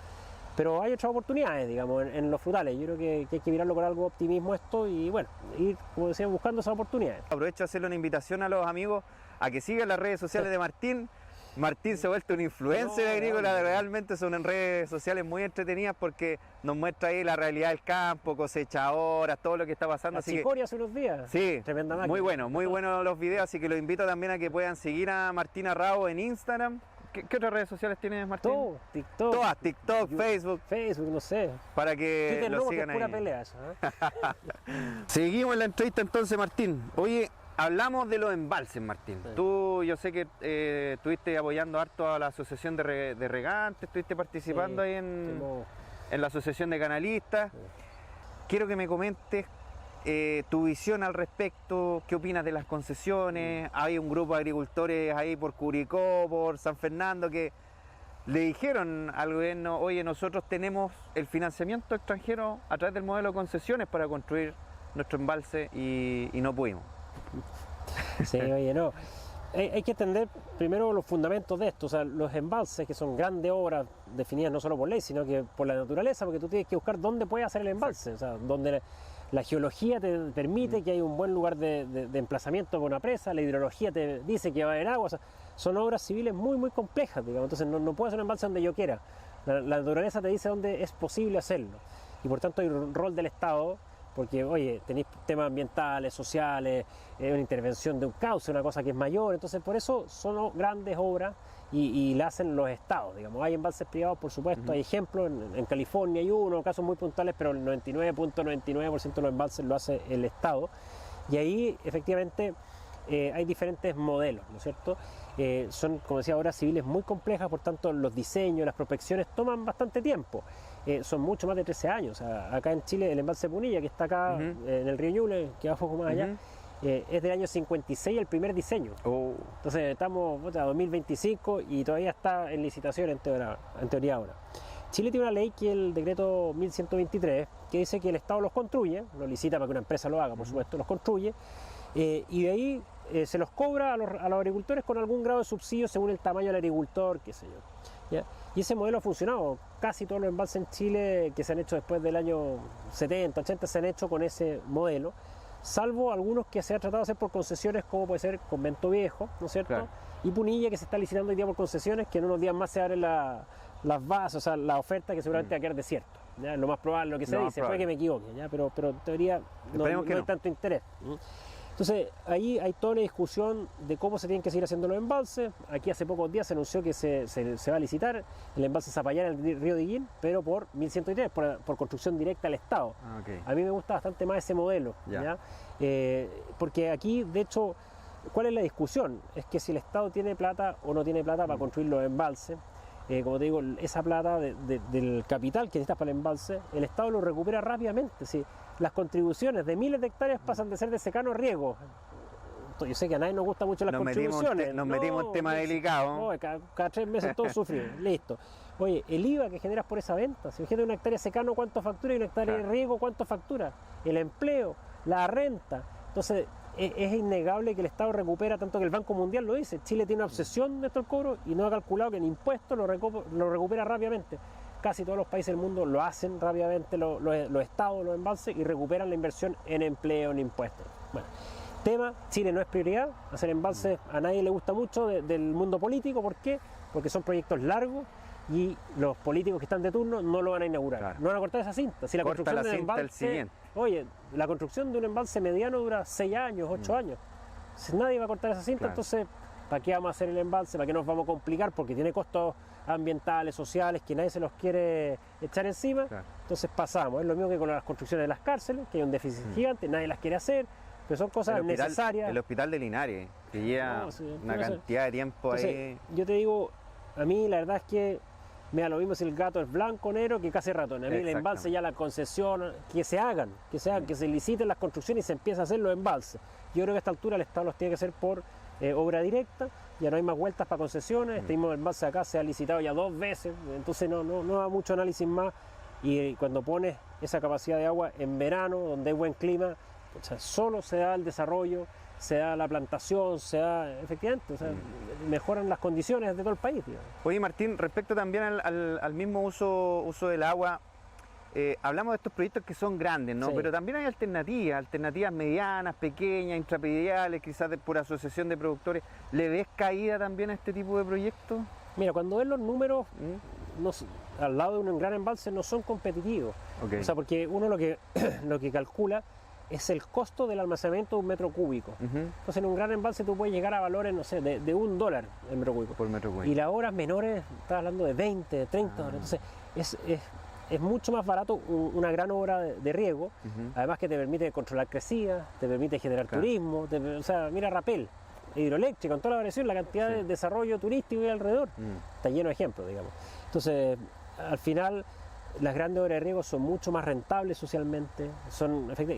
Pero hay otras oportunidades, digamos, en los frutales. Yo creo que hay que mirarlo con algo de optimismo esto y, bueno, ir, como decía, buscando esas oportunidades. Aprovecho de hacerle una invitación a los amigos a que sigan las redes sociales de Martín. Martín se ha vuelto un influencer No, agrícola, no. realmente son en redes sociales muy entretenidas porque nos muestra ahí la realidad del campo, cosechadoras, todo lo que está pasando. La Así que, Cicoria hace unos días. sí, Tremenda máquina. muy buenos los videos, así que los invito también a que puedan seguir a Martín Arrao en Instagram. ¿Qué otras redes sociales tienes, Martín? Todo, TikTok. Todas, TikTok, You- Facebook, Facebook, no sé. para que Twitter lo no, porque es sigan pura ahí. pelea eso, ¿eh? Seguimos en la entrevista entonces, Martín. Oye, hablamos de los embalses, Martín. Sí. Tú, yo sé que estuviste apoyando harto a la asociación de regantes, estuviste participando Sí, ahí en Como- la asociación de canalistas. Sí. Quiero que me comentes tu visión al respecto, qué opinas de las concesiones. Hay un grupo de agricultores ahí por Curicó, por San Fernando, que le dijeron al gobierno, oye, nosotros tenemos el financiamiento extranjero a través del modelo de concesiones para construir nuestro embalse y no pudimos. Sí, oye, no. Hay que entender primero los fundamentos de esto, o sea, los embalses, que son grandes obras definidas no solo por ley, sino que por la naturaleza, porque tú tienes que buscar dónde puedes hacer el embalse, o sea, donde la geología te permite que hay un buen lugar de emplazamiento para una presa, la hidrología te dice que va a haber agua, o sea, son obras civiles muy, muy complejas, digamos, entonces no puedes hacer un embalse donde yo quiera, la naturaleza te dice dónde es posible hacerlo, y por tanto hay un rol del Estado, porque, oye, tenéis temas ambientales, sociales, una intervención de un cauce, una cosa que es mayor, entonces por eso son grandes obras y la hacen los estados, digamos. Hay embalses privados, por supuesto, hay ejemplos, en California hay uno, casos muy puntuales, pero el 99.99% de los embalses lo hace el Estado, y ahí efectivamente hay diferentes modelos, ¿no es cierto? Son, como decía, obras civiles muy complejas, por tanto los diseños, las prospecciones toman bastante tiempo. Son mucho más de 13 años. O sea, acá en Chile el embalse Punilla, que está acá en el río Ñuble, que va un poco más allá, es del año 56 el primer diseño. Oh. Entonces estamos en 2025 y todavía está en licitación en teoría ahora. Chile tiene una ley, que es el decreto 1123, que dice que el Estado los construye, los licita para que una empresa lo haga, por supuesto, los construye, y de ahí se los cobra a los agricultores con algún grado de subsidio según el tamaño del agricultor, qué sé yo. ¿Ya? Y ese modelo ha funcionado. Casi todos los embalses en Chile que se han hecho después del año 70, 80 se han hecho con ese modelo. salvo algunos que se ha tratado de hacer por concesiones, como puede ser Convento Viejo, ¿no es cierto? Claro. Y Punilla, que se está licitando hoy día por concesiones, que en unos días más se abren las bases, o sea, la oferta, que seguramente va a quedar desierto. ¿Ya? Lo más probable, lo que se Lo más dice, puede que me equivoque, ¿ya? Pero en teoría no hay tanto interés. Entonces, ahí hay toda una discusión de cómo se tienen que seguir haciendo los embalses. Aquí hace pocos días se anunció que se va a licitar el embalse Zapallar en el río Diguín, pero por 1103, por construcción directa al Estado. Okay. A mí me gusta bastante más ese modelo, ¿ya? Porque aquí, de hecho, ¿cuál es la discusión? Es que si el Estado tiene plata o no tiene plata para construir los embalses. Como te digo, esa plata del capital que necesitas para el embalse, el Estado lo recupera rápidamente. ¿Sí? Las contribuciones de miles de hectáreas pasan de ser de secano a riego. Yo sé que a nadie nos gustan mucho las contribuciones. Nos metimos en tema delicado. No, cada 3 meses todos sufrimos. Listo. Oye, el IVA que generas por esa venta, si imagínate una hectárea de secano, ¿cuánto factura? Y una hectárea de riego, ¿cuánto factura? El empleo, la renta. Entonces, es innegable que el Estado recupera, tanto que el Banco Mundial lo dice. Chile tiene una obsesión de esto el cobro y no ha calculado que en impuestos lo recupera rápidamente. Casi todos los países del mundo lo hacen rápidamente, los estados, los embalses, y recuperan la inversión en empleo, en impuestos. Bueno, tema, Chile no es prioridad, hacer embalses a nadie le gusta mucho del mundo político. ¿Por qué? Porque son proyectos largos y los políticos que están de turno no lo van a inaugurar. Claro. No van a cortar esa cinta. Si la Corta construcción la de un cinta el embalse, siguiente. oye, la construcción de un embalse mediano dura 6 años, 8 años. Si nadie va a cortar esa cinta, Claro. entonces, ¿para qué vamos a hacer el embalse? ¿Para qué nos vamos a complicar? Porque tiene costos ambientales, sociales, que nadie se los quiere echar encima. Claro. Entonces pasamos. Es lo mismo que con las construcciones de las cárceles, que hay un déficit gigante, nadie las quiere hacer, pero son cosas necesarias. El hospital de Linares, que lleva No, sí, una no sé. cantidad de tiempo Entonces, ahí. yo te digo, a mí la verdad es que me da lo mismo si el gato es blanco o negro que casi ratón. A mí el embalse, ya la concesión, que se hagan, que se liciten las construcciones y se empieza a hacer los embalses. Yo creo que a esta altura el Estado los tiene que hacer por obra directa, ya no hay más vueltas para concesiones. Este mismo embalse acá se ha licitado ya 2 veces, entonces no da mucho análisis más. Y cuando pones esa capacidad de agua en verano, donde hay buen clima, o sea, solo se da el desarrollo, se da la plantación, se da, efectivamente, o sea, mejoran las condiciones de todo el país, digamos. Oye, Martín, respecto también al mismo uso del agua, hablamos de estos proyectos que son grandes, ¿no? Sí. Pero también hay alternativas medianas, pequeñas, intrapediales, quizás por asociación de productores. ¿Le ves caída también a este tipo de proyectos? Mira, cuando ves los números, al lado de un gran embalse no son competitivos. Okay. O sea, porque uno lo que calcula es el costo del almacenamiento de un metro cúbico. Entonces, en un gran embalse tú puedes llegar a valores, no sé, de $1 el metro cúbico. Por metro cúbico. Y las horas menores, estás hablando de 20, de 30 horas. Entonces, es mucho más barato una gran obra de riego, además que te permite controlar crecidas, te permite generar turismo, o sea, mira Rapel, hidroeléctrica, con toda la variación, la cantidad de desarrollo turístico y alrededor, está lleno de ejemplos, digamos. Entonces, al final, las grandes obras de riego son mucho más rentables socialmente,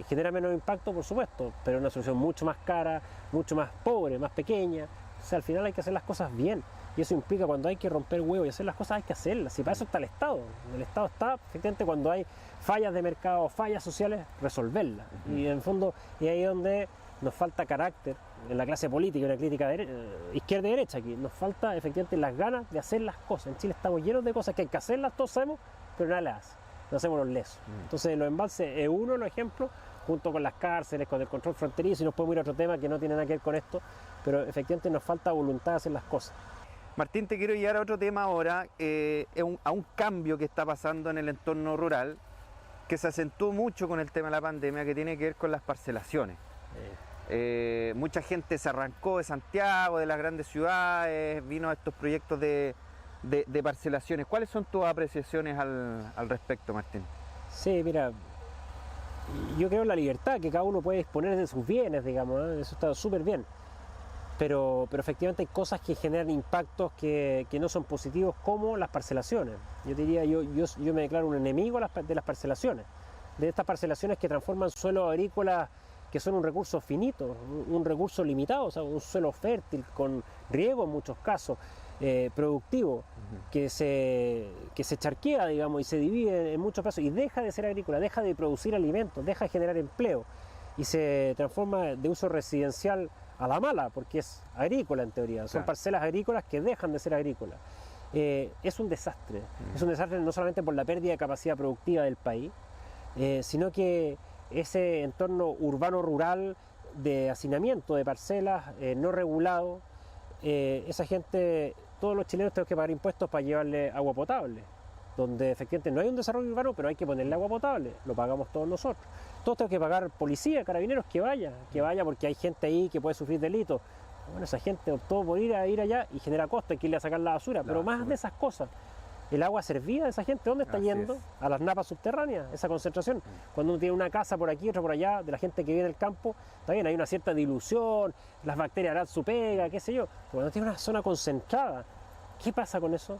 generan menos impacto, por supuesto, pero es una solución mucho más cara, mucho más pobre, más pequeña. O sea, al final hay que hacer las cosas bien. Y eso implica cuando hay que romper huevos y hacer las cosas hay que hacerlas. Y para eso está el Estado. El Estado está, efectivamente, cuando hay fallas de mercado, fallas sociales, resolverlas. Y en el fondo, es ahí donde nos falta carácter en la clase política, en la crítica izquierda y derecha aquí. Nos falta, efectivamente, las ganas de hacer las cosas. En Chile estamos llenos de cosas que hay que hacerlas, todos sabemos, pero nadie las hace. No hacemos los lesos. Entonces, los embalses es uno de los ejemplos, junto con las cárceles, con el control fronterizo, y nos podemos ir a otro tema que no tiene nada que ver con esto, pero efectivamente nos falta voluntad de hacer las cosas. Martín, te quiero llevar a otro tema ahora, a un cambio que está pasando en el entorno rural, que se acentuó mucho con el tema de la pandemia, que tiene que ver con las parcelaciones. Mucha gente se arrancó de Santiago, de las grandes ciudades, vino a estos proyectos de parcelaciones. ¿Cuáles son tus apreciaciones al respecto, Martín? Sí, mira, yo creo en la libertad, que cada uno puede disponer de sus bienes, digamos, ¿eh? Eso está súper bien. Pero efectivamente hay cosas que generan impactos que no son positivos, como las parcelaciones. Yo diría, yo me declaro un enemigo de las parcelaciones, de estas parcelaciones que transforman suelos agrícolas que son un recurso finito, un recurso limitado, o sea, un suelo fértil, con riego en muchos casos, productivo, que se charquea, digamos, y se divide en muchos casos, y deja de ser agrícola, deja de producir alimentos, deja de generar empleo, y se transforma de uso residencial a la mala, porque es agrícola en teoría, son parcelas agrícolas que dejan de ser agrícolas. Es un desastre no solamente por la pérdida de capacidad productiva del país, sino que ese entorno urbano-rural de hacinamiento de parcelas no regulado, esa gente, todos los chilenos tenemos que pagar impuestos para llevarle agua potable, donde efectivamente no hay un desarrollo urbano, pero hay que ponerle agua potable, lo pagamos todos nosotros. Todos tenemos que pagar policía, carabineros, que vaya porque hay gente ahí que puede sufrir delitos. Bueno, esa gente optó por ir allá y genera costo, hay que irle a sacar la basura, pero más de esas cosas. El agua servida de esa gente, ¿dónde está yendo? A las napas subterráneas, esa concentración. Cuando uno tiene una casa por aquí, otra por allá, de la gente que vive en el campo, está bien, hay una cierta dilución, las bacterias harán su pega, qué sé yo. Pero cuando tiene una zona concentrada, ¿qué pasa con eso?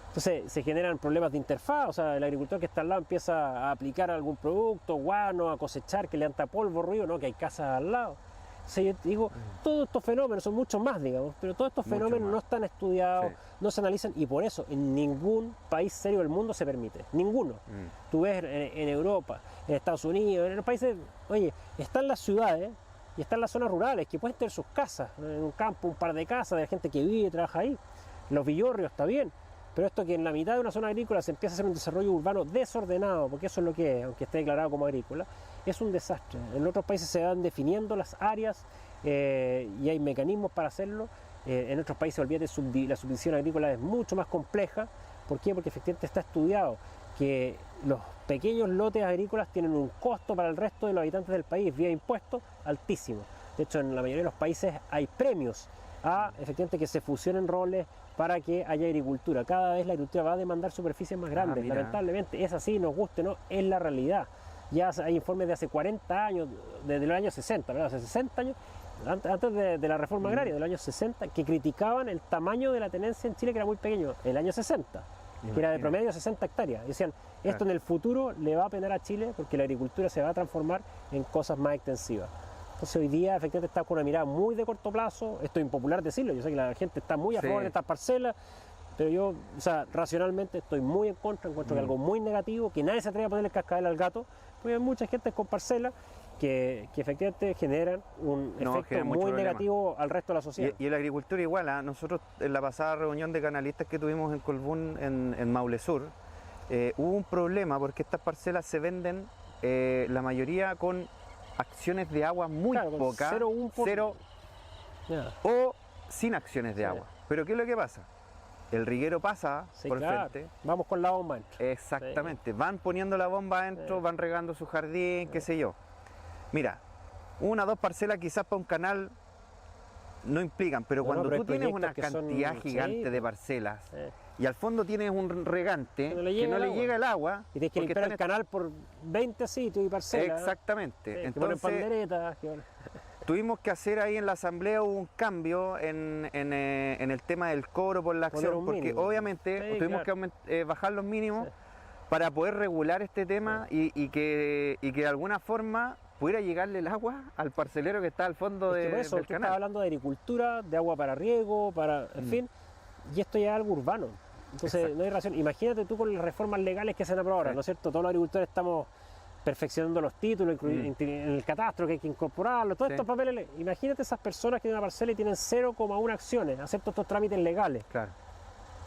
Entonces se generan problemas de interfaz, o sea, el agricultor que está al lado empieza a aplicar algún producto, guano, a cosechar, que le anta polvo, ruido, ¿no? Que hay casas al lado. O sea, yo digo, todos estos fenómenos son muchos más, digamos, pero todos estos fenómenos no están estudiados, no se analizan, y por eso en ningún país serio del mundo se permite, ninguno. Tú ves en Europa, en Estados Unidos, en los países, oye, están las ciudades y están las zonas rurales que pueden tener sus casas, en un campo, un par de casas de la gente que vive y trabaja ahí. Los villorrios está bien, pero esto que en la mitad de una zona agrícola se empieza a hacer un desarrollo urbano desordenado, porque eso es lo que es, aunque esté declarado como agrícola, es un desastre. En otros países se van definiendo las áreas y hay mecanismos para hacerlo. En otros países, olvídate, la subdivisión agrícola es mucho más compleja. ¿Por qué? Porque efectivamente está estudiado que los pequeños lotes agrícolas tienen un costo para el resto de los habitantes del país vía impuestos altísimo. De hecho, en la mayoría de los países hay premios a efectivamente que se fusionen roles para que haya agricultura. Cada vez la agricultura va a demandar superficies más grandes, lamentablemente. Es así, nos guste, ¿no? Es la realidad. Ya hay informes de hace 40 años, desde los años 60, ¿verdad? Hace 60 años, antes de la reforma agraria, de los años 60, que criticaban el tamaño de la tenencia en Chile, que era muy pequeño, el año 60, que era de promedio 60 hectáreas. Y decían, esto en el futuro le va a penar a Chile porque la agricultura se va a transformar en cosas más extensivas. Entonces hoy día efectivamente está con una mirada muy de corto plazo. Esto es impopular decirlo, yo sé que la gente está muy a favor de estas parcelas, pero yo, o sea, racionalmente estoy muy en contra, encuentro que algo muy negativo, que nadie se atreve a ponerle cascabel al gato, porque hay mucha gente con parcelas que efectivamente generan un efecto muy negativo al resto de la sociedad. Y la agricultura igual, nosotros en la pasada reunión de canalistas que tuvimos en Colbún, en Maule Sur, hubo un problema porque estas parcelas se venden la mayoría con acciones de agua muy pocas, cero o sin acciones de agua. Pero ¿qué es lo que pasa? El riguero pasa por el frente. Vamos con la bomba adentro. Exactamente. Van poniendo la bomba adentro, van regando su jardín, qué sé yo. Mira, una o dos parcelas quizás para un canal no implican, pero cuando tú tienes una cantidad gigante de parcelas y al fondo tienes un regante que no le llega el agua. Y tienes que limpiar el canal por 20 sitios y parcelas. Exactamente. Entonces, panderetas, tuvimos que hacer ahí en la asamblea un cambio en el tema del cobro por la acción, porque obviamente tuvimos que bajar los mínimos para poder regular este tema y que de alguna forma pudiera llegarle el agua al parcelero que está al fondo del canal. Estás hablando de agricultura, de agua para riego, en fin, y esto ya es algo urbano. Entonces no hay razón. Imagínate tú con las reformas legales que se han aprobado ahora, ¿no es cierto? Todos los agricultores estamos perfeccionando los títulos, en el catastro que hay que incorporarlo, todos estos papeles. Imagínate esas personas que tienen una parcela y tienen 0,1 acciones, aceptan estos trámites legales.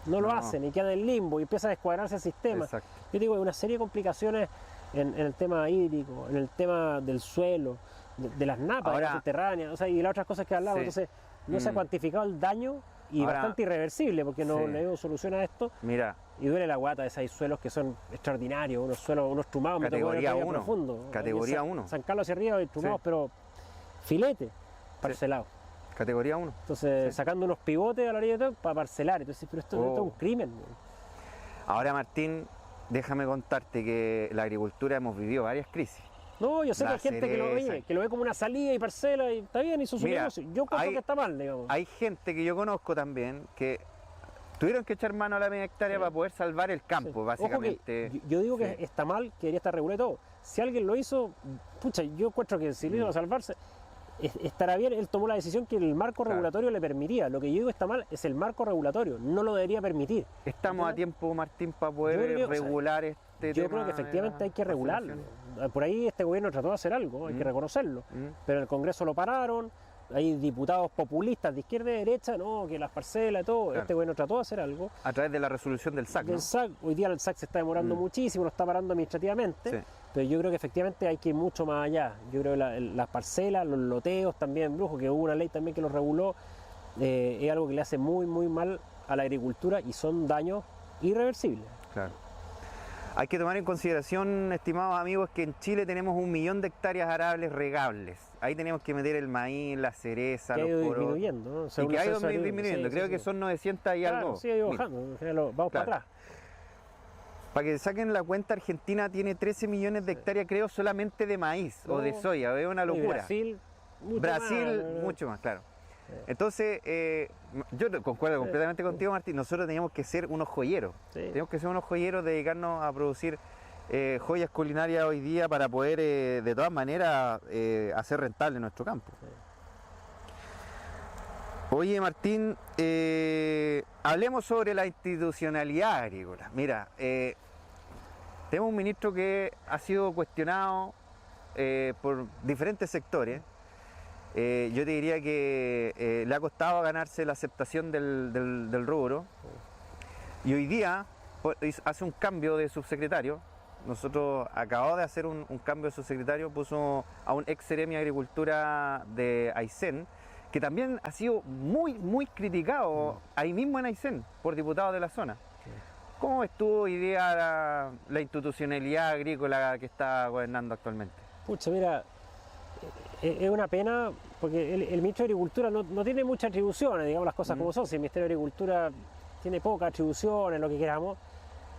No lo hacen y quedan en limbo y empieza a descuadrarse el sistema. Yo digo, hay una serie de complicaciones en el tema hídrico, en el tema del suelo, de las napas subterráneas, o sea, y las otras cosas que hablamos. Entonces, no se ha cuantificado el daño y bastante irreversible porque no le dio solución a esto. Mira. Y duele la guata de esos suelos que son extraordinarios, unos suelos, unos trumados, categoría 1, profundo. Categoría 1. San Carlos hacia arriba hay trumados, pero filete, parcelado. Categoría 1. Entonces, sacando unos pivotes a la orilla de todo para parcelar. Entonces, pero esto es un crimen. Ahora, Martín, déjame contarte que la agricultura hemos vivido varias crisis. No, yo sé que hay gente que lo ve como una salida y parcela y está bien, hizo su negocio. Yo creo que está mal, digamos. Hay gente que yo conozco también que tuvieron que echar mano a la media hectárea para poder salvar el campo, básicamente. Ojo que yo digo que está mal, que debería estar regulado todo. Si alguien lo hizo, pucha, yo encuentro que si lo hizo a salvarse, estará bien. Él tomó la decisión que el marco regulatorio le permitía. Lo que yo digo está mal es el marco regulatorio, no lo debería permitir. Estamos a tiempo, Martín, para poder regular este tema. Yo creo que efectivamente hay que regularlo. Por ahí este gobierno trató de hacer algo, hay que reconocerlo. Pero en el Congreso lo pararon. Hay diputados populistas de izquierda y derecha, no, que las parcelas y todo. Este gobierno trató de hacer algo. A través de la resolución del SAC. Hoy día el SAC se está demorando muchísimo, lo está parando administrativamente. pero yo creo que efectivamente hay que ir mucho más allá. Yo creo que las parcelas, los loteos también, Brujo, que hubo una ley también que los reguló, es algo que le hace muy, muy mal a la agricultura y son daños irreversibles. Claro. Hay que tomar en consideración, estimados amigos, que en Chile tenemos 1 millón de hectáreas arables regables. Ahí tenemos que meter el maíz, la cereza, Que ha los ido porotos. disminuyendo, ¿no? Y que ha ido disminuyendo. Creo que son 900 y claro, algo. sí, ha ido bajando. Vamos para atrás. Para que saquen la cuenta, Argentina tiene 13 millones de hectáreas, creo, solamente de maíz o de soya. Es una locura. Brasil, mucho más, claro. Entonces, yo concuerdo completamente contigo, Martín. Nosotros teníamos que ser unos joyeros. Sí. Tenemos que ser unos joyeros, dedicarnos a producir joyas culinarias hoy día para poder, de todas maneras, hacer rentable nuestro campo. Sí. Oye, Martín, hablemos sobre la institucionalidad agrícola. Mira, tenemos un ministro que ha sido cuestionado por diferentes sectores. Yo te diría que le ha costado ganarse la aceptación del rubro, y hoy día hace un cambio de subsecretario. Nosotros acabamos de hacer un cambio de subsecretario, puso a un ex seremi de Agricultura de Aysén, que también ha sido muy criticado ahí mismo en Aysén por diputados de la zona. ¿Cómo ves tú hoy día la institucionalidad agrícola que está gobernando actualmente? Pucha, mira, es una pena porque el ministro de Agricultura no tiene muchas atribuciones, digamos las cosas como son. Si el Ministerio de Agricultura tiene pocas atribuciones, lo que queramos,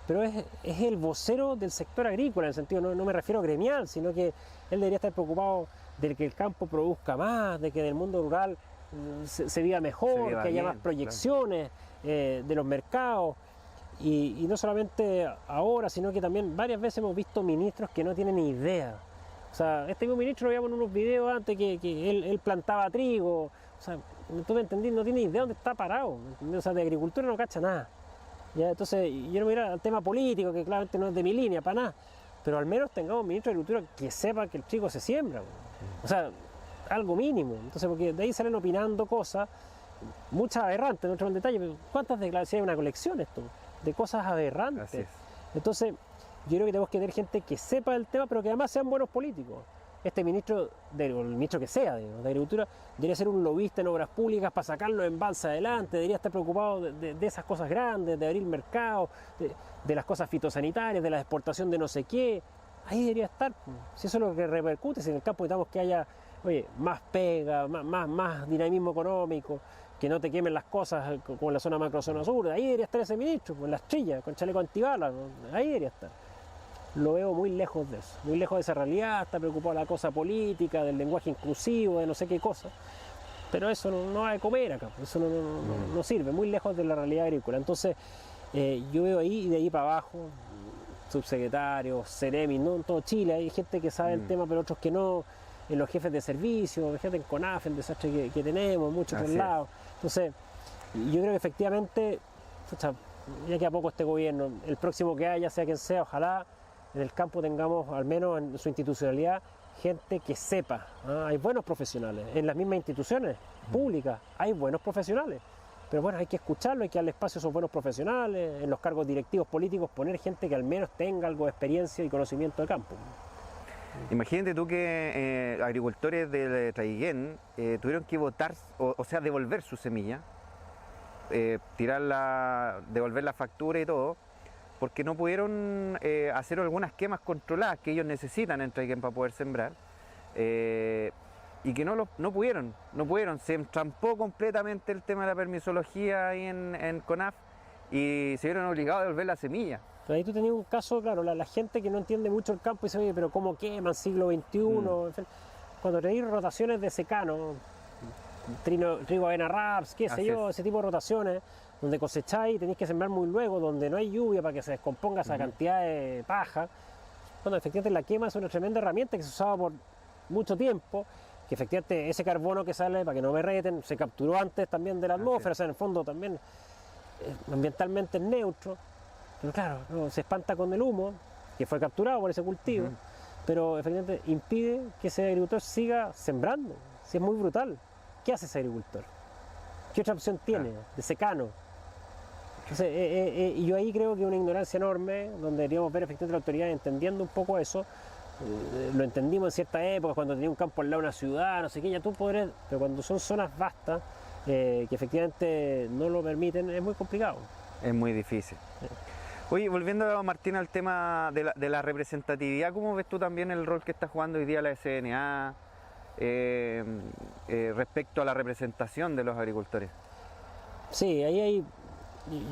pero es el vocero del sector agrícola, en el sentido, no me refiero gremial, sino que él debería estar preocupado de que el campo produzca más, de que del mundo rural se viva mejor, que haya bien, más proyecciones de los mercados. Y no solamente ahora, sino que también varias veces hemos visto ministros que no tienen ni idea. O sea, este mismo ministro lo veíamos en unos videos antes que él plantaba trigo. O sea, tú me entendí, no tiene idea dónde está parado. O sea, de agricultura no cacha nada. ¿Ya? Entonces, yo no me voy al tema político, que claramente no es de mi línea, para nada. Pero al menos tengamos un ministro de Agricultura que sepa que el trigo se siembra. O sea, algo mínimo. Entonces, porque de ahí salen opinando cosas, muchas aberrantes, no entro en detalle, pero ¿cuántas declaraciones hay? Una colección esto, de cosas aberrantes. Así es. Entonces, yo creo que tenemos que tener gente que sepa del tema, pero que además sean buenos políticos. Este ministro, o el ministro que sea de Agricultura, debería ser un lobista en obras públicas para sacar los embalses adelante, debería estar preocupado de esas cosas grandes, de abrir mercados, de las cosas fitosanitarias, de la exportación de no sé qué. Ahí debería estar. Si eso es lo que repercute, si en el campo necesitamos que haya, oye, más pega, más dinamismo económico, que no te quemen las cosas como en la zona macrozona sur. Ahí debería estar ese ministro, en las trillas, con chaleco antibalas, ¿no? Ahí debería estar. Lo veo muy lejos de eso, muy lejos de esa realidad, está preocupado de la cosa política, del lenguaje inclusivo, de no sé qué cosa. Pero eso no va a comer acá, eso no sirve, muy lejos de la realidad agrícola. Entonces, yo veo ahí y de ahí para abajo, subsecretarios, seremi, no en todo Chile, hay gente que sabe el tema, pero otros que no, en los jefes de servicio, gente en CONAF, el desastre que tenemos, muchos otros lados. Entonces, yo creo que efectivamente, ya queda poco este gobierno, el próximo que haya, sea quien sea, ojalá en el campo tengamos, al menos en su institucionalidad, gente que sepa. Hay buenos profesionales, en las mismas instituciones públicas hay buenos profesionales, pero bueno, hay que escucharlo, hay que darle espacio a esos buenos profesionales, en los cargos directivos políticos poner gente que al menos tenga algo de experiencia y conocimiento de campo. Imagínate tú que agricultores de Traiguén tuvieron que votar, o sea, devolver su semilla, devolver la factura y todo, porque no pudieron hacer algunas quemas controladas que ellos necesitan en Traiguén para poder sembrar, y que no pudieron, se entrampó completamente el tema de la permisología ahí en CONAF y se vieron obligados a devolver la semilla. Pero ahí tú tenías un caso, claro, la gente que no entiende mucho el campo y dice, oye, pero ¿cómo queman siglo XXI? En fin, cuando tenéis rotaciones de secano, trigo, avena, raps, qué sé yo, ese tipo de rotaciones, donde cosecháis y tenéis que sembrar muy luego, donde no hay lluvia para que se descomponga esa cantidad de paja. Bueno, efectivamente la quema es una tremenda herramienta que se usaba por mucho tiempo, que efectivamente ese carbono que sale, para que no me reten, se capturó antes también de la atmósfera, o sea, en el fondo también ambientalmente es neutro, pero claro, se espanta con el humo, que fue capturado por ese cultivo, pero efectivamente impide que ese agricultor siga sembrando, si es muy brutal. ¿Qué hace ese agricultor? ¿Qué otra opción tiene de secano? Entonces, yo ahí creo que una ignorancia enorme, donde deberíamos ver efectivamente la autoridad entendiendo un poco eso, lo entendimos en cierta época, cuando tenía un campo al lado de una ciudad, no sé qué, ya tú podrás, pero cuando son zonas vastas, que efectivamente no lo permiten, es muy complicado. Es muy difícil. Oye, volviendo, Martín, al tema de la representatividad, ¿cómo ves tú también el rol que está jugando hoy día la SNA respecto a la representación de los agricultores? Sí,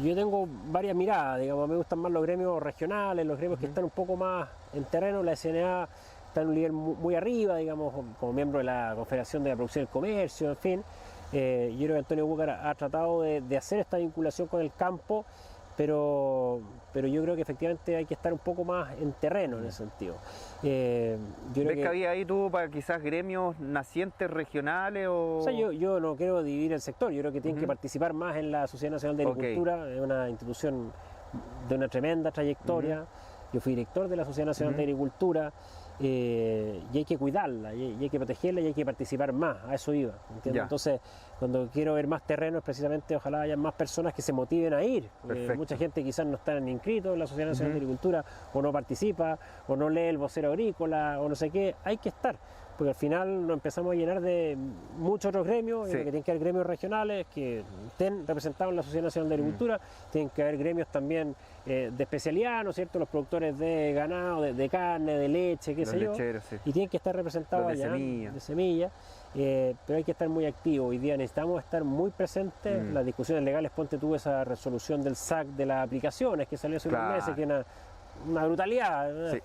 yo tengo varias miradas, digamos, me gustan más los gremios regionales, los gremios que están un poco más en terreno. La SNA está en un nivel muy arriba, digamos, como miembro de la Confederación de la Producción y el Comercio, en fin. Yo creo que Antonio Búcar ha tratado de hacer esta vinculación con el campo, pero yo creo que efectivamente hay que estar un poco más en terreno en ese sentido. ¿Ves que había ahí tú para quizás gremios nacientes regionales? O sea, yo no quiero dividir el sector, yo creo que tienen que participar más en la Sociedad Nacional de Agricultura, es una institución de una tremenda trayectoria. Yo fui director de la Sociedad Nacional de Agricultura, y hay que cuidarla, y hay que protegerla, y hay que participar más, a eso iba, ¿entiendes? Entonces, cuando quiero ver más terreno es precisamente, ojalá haya más personas que se motiven a ir. Mucha gente quizás no está inscrito en la Sociedad Nacional de Agricultura, o no participa, o no lee el vocero agrícola, o no sé qué, hay que estar, porque al final nos empezamos a llenar de muchos otros gremios, que tienen que haber gremios regionales que estén representados en la Sociedad Nacional de Agricultura, tienen que haber gremios también de especialidad, ¿no es cierto?, los productores de ganado, de carne, de leche, qué sé yo, y tienen que estar representados allá, de semilla, pero hay que estar muy activos. Hoy día necesitamos estar muy presentes. Las discusiones legales, ponte tú esa resolución del SAC de las aplicaciones que salió hace unos meses, que una brutalidad.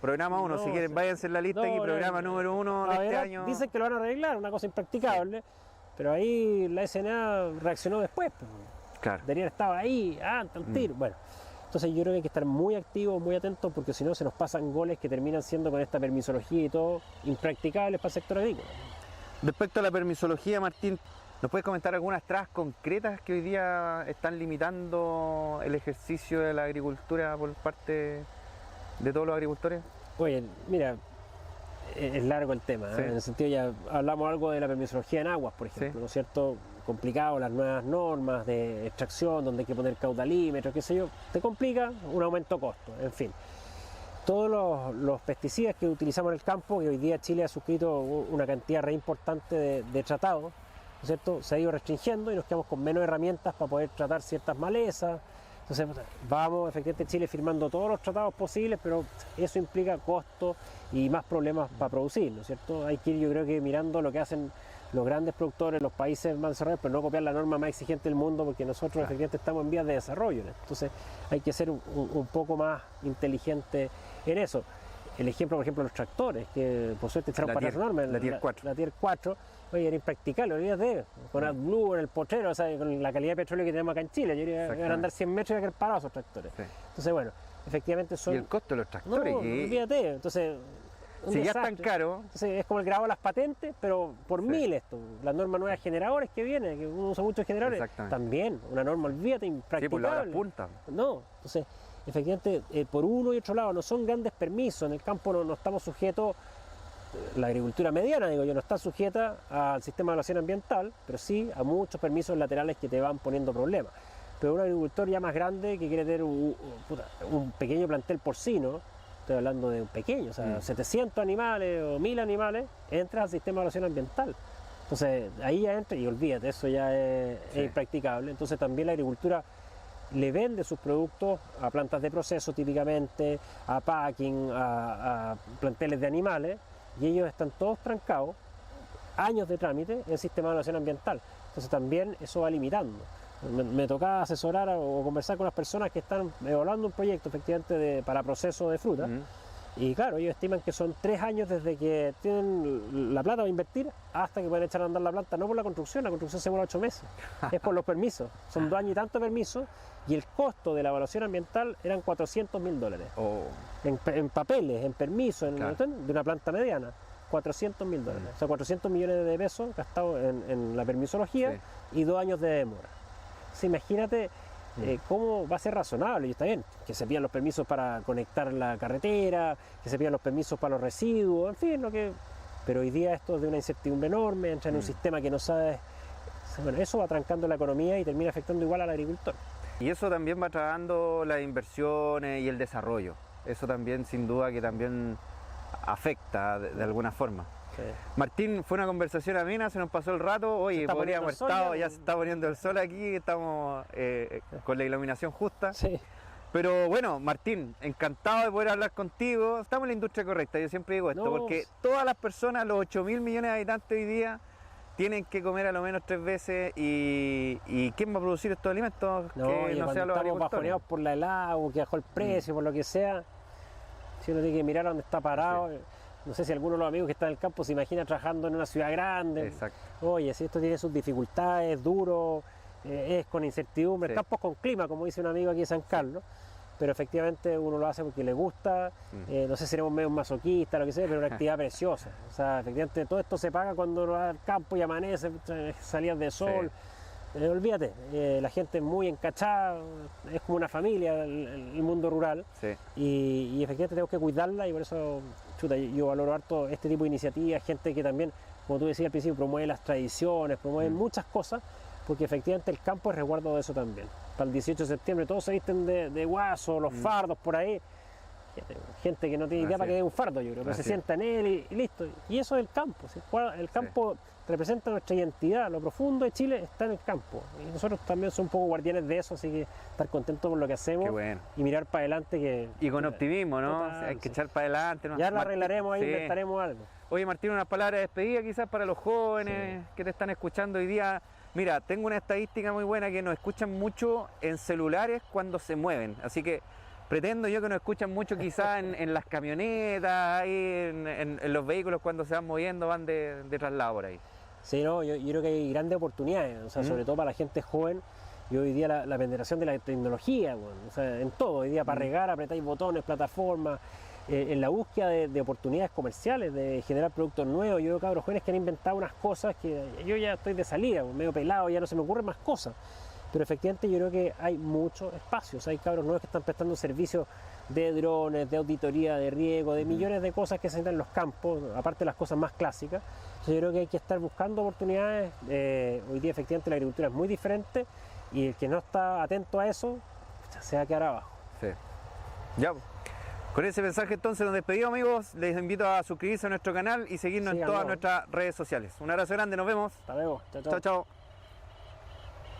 Programa 1, si quieren váyanse en la lista aquí, programa número 1 de este año. Dicen que lo van a arreglar, una cosa impracticable, pero ahí la SNA reaccionó después. Debería haber estado ahí, al tiro. Bueno, entonces yo creo que hay que estar muy activos, muy atentos, porque si no se nos pasan goles que terminan siendo, con esta permisología y todo, impracticables para el sector agrícola. Respecto a la permisología, Martín, ¿nos puedes comentar algunas trabas concretas que hoy día están limitando el ejercicio de la agricultura por parte de todos los agricultores? Oye, mira, es largo el tema, en el sentido, ya hablamos algo de la permisología en aguas, por ejemplo, ¿no es cierto? Complicado, las nuevas normas de extracción, donde hay que poner caudalímetros, qué sé yo, te complica un aumento de costo, en fin. Todos los pesticidas que utilizamos en el campo, que hoy día Chile ha suscrito una cantidad re importante de tratados, ¿no es cierto?, se ha ido restringiendo y nos quedamos con menos herramientas para poder tratar ciertas malezas. Entonces vamos, efectivamente, Chile firmando todos los tratados posibles, pero eso implica costos y más problemas para producir, ¿no es cierto? Hay que ir, yo creo que, mirando lo que hacen los grandes productores, los países más desarrollados, pero no copiar la norma más exigente del mundo, porque nosotros efectivamente estamos en vías de desarrollo, ¿no? Entonces hay que ser un poco más inteligente en eso. El ejemplo, por ejemplo, los tractores, que por suerte echaron para su norma, la Tier 4. La Tier 4, oye, era impracticable, olvídate, con AdBlue en el potrero, o sea, con la calidad de petróleo que tenemos acá en Chile, yo iba a andar 100 metros y iba a quedar parados esos tractores. Entonces, bueno, efectivamente son... Y el costo de los tractores. No, olvídate, entonces... Si ya están caros. Entonces es como el grabado de las patentes, pero por 1000 esto. La norma nueva de generadores que viene, que uno usa muchos generadores, también, una norma, olvídate, impracticable. Sí, por la hora punta. No, entonces, efectivamente, por uno y otro lado, no son grandes permisos. En el campo no estamos sujetos, la agricultura mediana, digo yo, no está sujeta al sistema de evaluación ambiental, pero sí a muchos permisos laterales que te van poniendo problemas. Pero un agricultor ya más grande que quiere tener un pequeño plantel porcino, estoy hablando de un pequeño, o sea, 700 animales o 1000 animales, entras al sistema de evaluación ambiental. Entonces ahí ya entra y olvídate, eso ya es impracticable. Entonces también la agricultura le vende sus productos a plantas de proceso típicamente, a packing, a planteles de animales, y ellos están todos trancados, años de trámite en el sistema de evaluación ambiental. Entonces también eso va limitando. Me tocaba asesorar o conversar con las personas que están evaluando un proyecto efectivamente para proceso de fruta, y claro, ellos estiman que son 3 años desde que tienen la plata para invertir hasta que pueden echar a andar la planta, no por la construcción se demora 8 meses, es por los permisos, son 2 años y tanto permisos, y el costo de la evaluación ambiental eran $400.000 en papeles, en permisos, de una planta mediana. $400.000, o sea, 400 millones de pesos gastados en la permisología y 2 años de demora. Imagínate cómo va a ser razonable, y está bien, que se pidan los permisos para conectar la carretera, que se pidan los permisos para los residuos, en fin, pero hoy día esto es de una incertidumbre enorme, entra en un sistema que no sabes, bueno, eso va trancando la economía y termina afectando igual al agricultor. Y eso también va trabando las inversiones y el desarrollo, eso también sin duda que también afecta de alguna forma. Sí. Martín, fue una conversación amena, se nos pasó el rato. Oye, podríamos estar, ya se está poniendo el sol aquí, estamos con la iluminación justa. Sí. Pero bueno, Martín, encantado de poder hablar contigo. Estamos en la industria correcta, yo siempre digo esto, No, porque todas las personas, los 8.000 millones de habitantes hoy día, tienen que comer a lo menos 3 veces. ¿Y quién va a producir estos alimentos No, que y no cuando sean los estamos agricultores? bajoneados por la helada o que bajó el precio, por lo que sea, si uno tiene que mirar dónde está parado. Sí. No sé si alguno de los amigos que está en el campo se imagina trabajando en una ciudad grande. Exacto. Oye, si esto tiene sus dificultades, duro, es con incertidumbre, Sí. el campo es con clima, como dice un amigo aquí de San Carlos, pero efectivamente uno lo hace porque le gusta, no sé si seremos medio masoquistas, lo que sea, pero una actividad preciosa. O sea, efectivamente todo esto se paga cuando uno va al campo y amanece, salidas de sol. Olvídate, la gente es muy encachada, es como una familia el mundo rural. Sí. Y efectivamente tenemos que cuidarla y por eso, chuta, yo valoro harto este tipo de iniciativas, gente que también, como tú decías al principio, promueve las tradiciones, promueve muchas cosas, porque efectivamente el campo es resguardo de eso también. Para el 18 de septiembre todos se visten de guaso, los fardos por ahí. Gente que no tiene idea Así para que es. dé un fardo, yo creo, pero Así se sienta en él y listo. Y eso es el campo. ¿Sí? El campo representa nuestra identidad, lo profundo de Chile está en el campo. Y nosotros también somos un poco guardianes de eso, así que estar contentos por lo que hacemos Qué bueno. y mirar para adelante. Y con optimismo, ¿no? Total, Hay que sí. echar para adelante, ¿no? Ya lo Martín, arreglaremos, ahí sí. inventaremos algo. Oye, Martín, unas palabras de despedida quizás para los jóvenes que te están escuchando hoy día. Mira, tengo una estadística muy buena que nos escuchan mucho en celulares cuando se mueven, así que pretendo yo que nos escuchan mucho quizás en las camionetas, ahí en los vehículos cuando se van moviendo, van de traslado por ahí. Sí, no, yo creo que hay grandes oportunidades, o sea, sobre todo para la gente joven. Y hoy día la penetración de la tecnología, bueno, o sea, en todo, hoy día para regar, apretáis botones, plataformas, en la búsqueda de oportunidades comerciales, de generar productos nuevos. Yo veo cabros jóvenes que han inventado unas cosas que yo ya estoy de salida, medio pelado, ya no se me ocurren más cosas. Pero efectivamente yo creo que hay muchos espacios, hay cabros nuevos que están prestando servicios de drones, de auditoría de riego, de millones de cosas que se necesitan en los campos, aparte de las cosas más clásicas. Entonces yo creo que hay que estar buscando oportunidades. Hoy día efectivamente la agricultura es muy diferente y el que no está atento a eso se va a quedar abajo. Sí. Ya. Con ese mensaje entonces nos despedimos, amigos. Les invito a suscribirse a nuestro canal y seguirnos en Síganos. todas nuestras redes sociales. Un abrazo grande, nos vemos. Hasta luego. Chao, chao. Chao, chao.